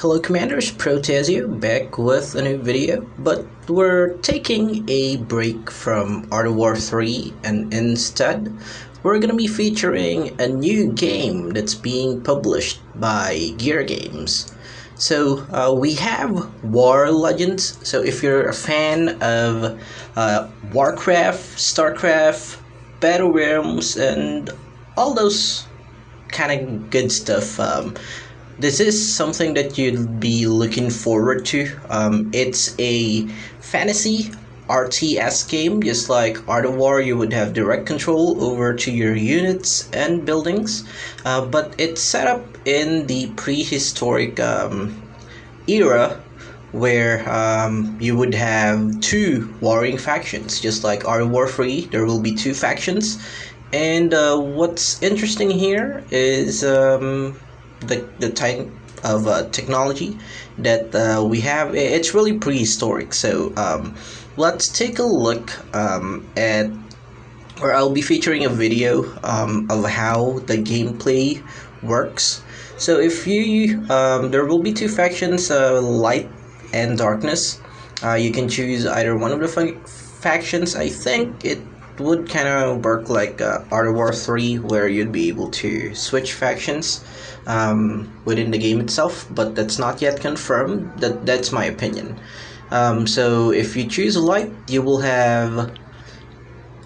Hello Commanders, Pro-Tah-Zzioh back with a new video, but we're taking a break from Art of War 3 and instead we're going to be featuring a new game that's being published by Gear Games. So we have War Legends, so if you're a fan of Warcraft, Starcraft, Battle Realms, and all those kind of good stuff, this is something that you'd be looking forward to. It's a fantasy RTS game, just like Art of War. You would have direct control over to your units and buildings, but it's set up in the prehistoric era where you would have two warring factions, just like Art of War 3. There will be two factions, and what's interesting here is the type of technology that we have. It's really prehistoric, so let's take a look at, or I'll be featuring a video of how the gameplay works. So if you there will be two factions, light and darkness. You can choose either one of the factions. I think it would kind of work like Art of War 3, where you'd be able to switch factions within the game itself, but that's not yet confirmed. That's my opinion. So if you choose light, you will have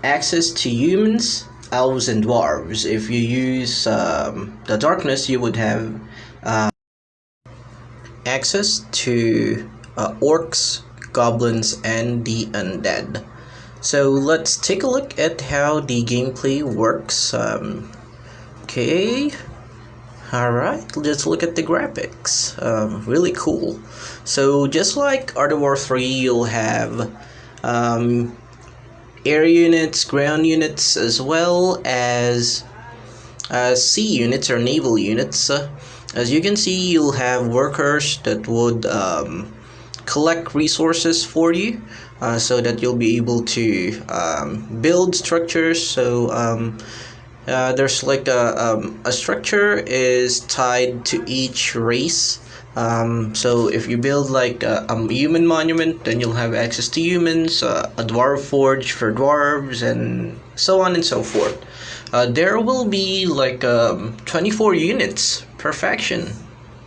access to humans, elves, and dwarves. If you use the darkness, you would have access to orcs, goblins, and the undead. So let's take a look at how the gameplay works. Okay, alright, let's look at the graphics. Really cool. So just like Art of War 3, you'll have air units, ground units, as well as sea units or naval units. As you can see, you'll have workers that would collect resources for you, so that you'll be able to build structures. So there's like a structure is tied to each race. So if you build like a human monument, then you'll have access to humans, a dwarf forge for dwarves, and so on and so forth. There will be like 24 units per faction.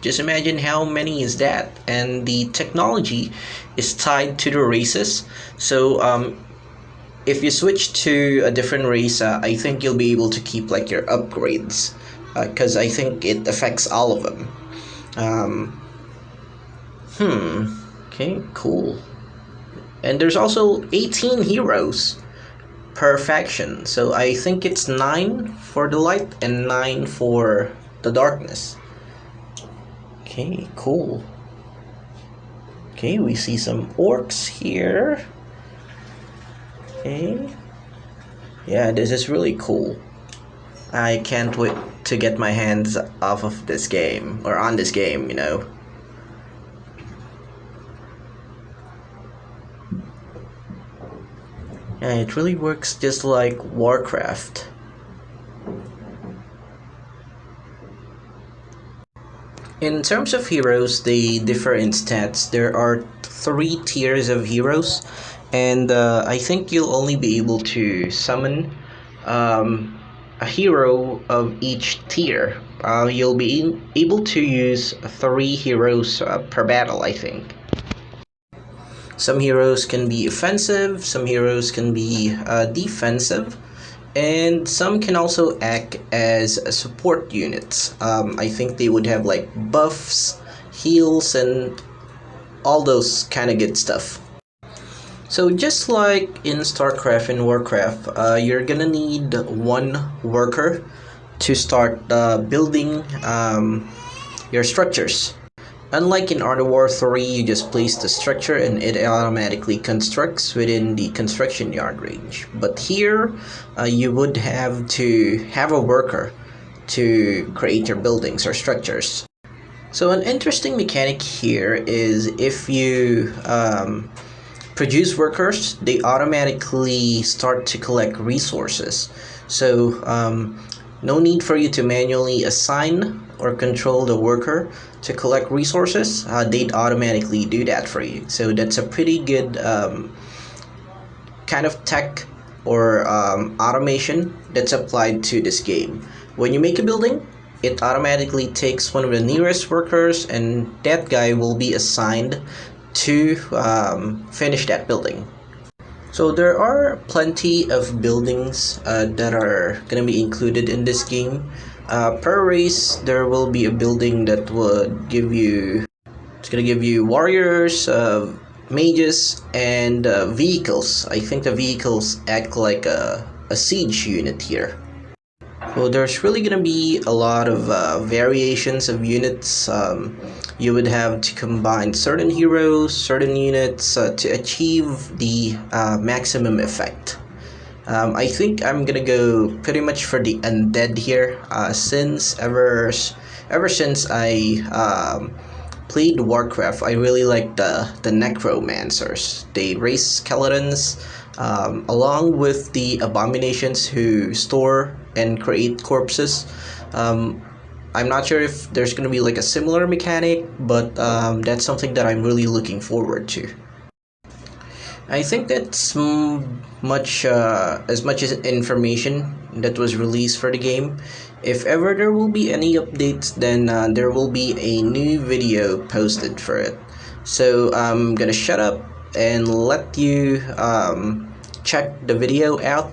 Just imagine how many is that, and the technology is tied to the races. So if you switch to a different race, I think you'll be able to keep like your upgrades, because I think it affects all of them. Okay, cool. And there's also 18 heroes per faction, so I think it's 9 for the light and 9 for the darkness. Okay, cool. Okay, we see some orcs here. Okay. Yeah, this is really cool. I can't wait to get my hands off of this game, or on this game, you know. Yeah, it really works just like Warcraft. In terms of heroes, they differ in stats. There are 3 tiers of heroes, and I think you'll only be able to summon a hero of each tier. You'll be able to use 3 heroes per battle, I think. Some heroes can be offensive, some heroes can be defensive, and some can also act as support units. I think they would have like buffs, heals, and all those kind of good stuff. So just like in Starcraft and Warcraft, you're gonna need 1 worker to start building your structures. Unlike in Art of War 3, you just place the structure and it automatically constructs within the construction yard range. But here, you would have to have a worker to create your buildings or structures. So an interesting mechanic here is if you produce workers, they automatically start to collect resources. So no need for you to manually assign or control the worker to collect resources, they'd automatically do that for you. So that's a pretty good kind of tech or automation that's applied to this game. When you make a building, it automatically takes one of the nearest workers, and that guy will be assigned to finish that building. So there are plenty of buildings that are gonna be included in this game. Per race, there will be a building that would give you. It's gonna give you warriors, mages, and vehicles. I think the vehicles act like a siege unit here. So there's really gonna be a lot of variations of units. You would have to combine certain heroes, certain units to achieve the maximum effect. I think I'm gonna go pretty much for the undead here, since ever since I played Warcraft, I really like the necromancers. They raise skeletons, along with the abominations who store and create corpses. Um, I'm not sure if there's gonna be like a similar mechanic, but that's something that I'm really looking forward to. I think that's much as much as information that was released for the game. If ever there will be any updates, then there will be a new video posted for it. So I'm gonna shut up and let you check the video out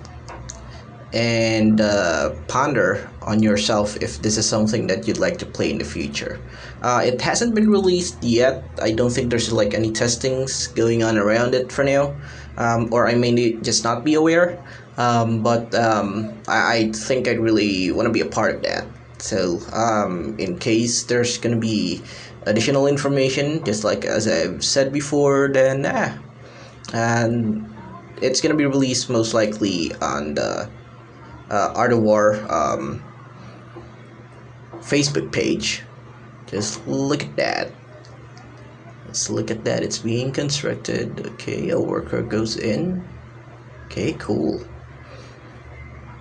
and ponder on yourself if this is something that you'd like to play in the future. It hasn't been released yet. I don't think there's like any testings going on around it for now, or I may just not be aware. But I think I'd really want to be a part of that. So in case there's gonna be additional information, just like as I've said before, then and it's gonna be released most likely on the Art of War Facebook page. Just look at that. Let's look at that. It's being constructed. Okay, a worker goes in. Okay, cool.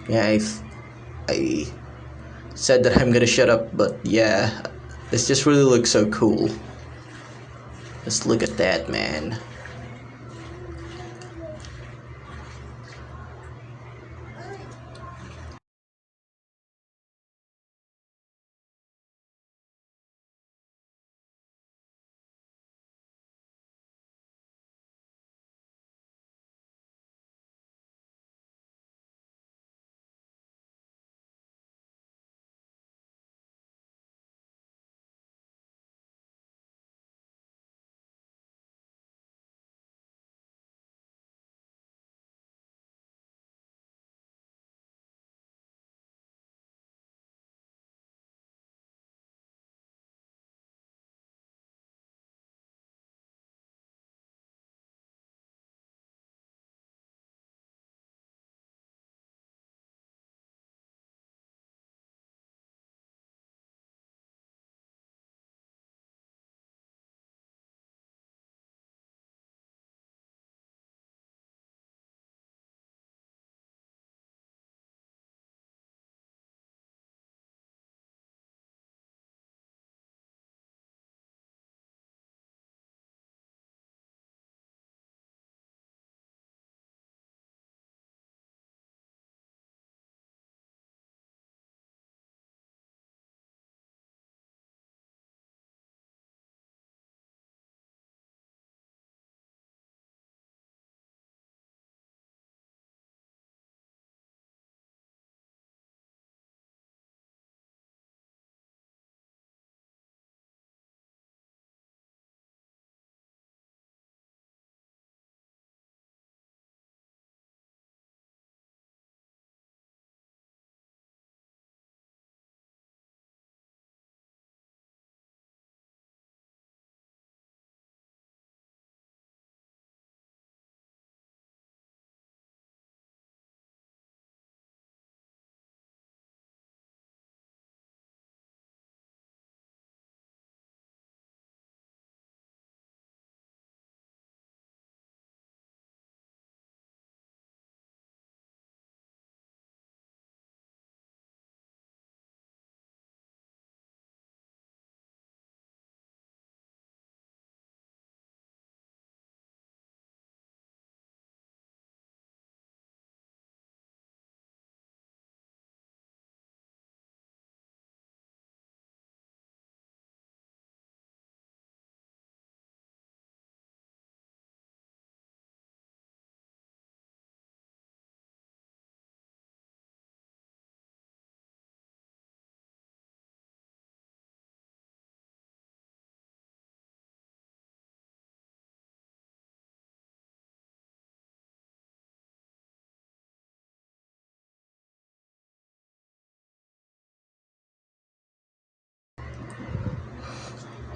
Yeah, I said that I'm gonna shut up, but yeah, this just really looks so cool. Just look at that, man.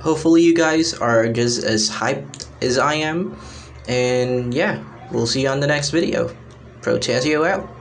Hopefully you guys are just as hyped as I am. And yeah, we'll see you on the next video. Pro-Tah-Zzioh out.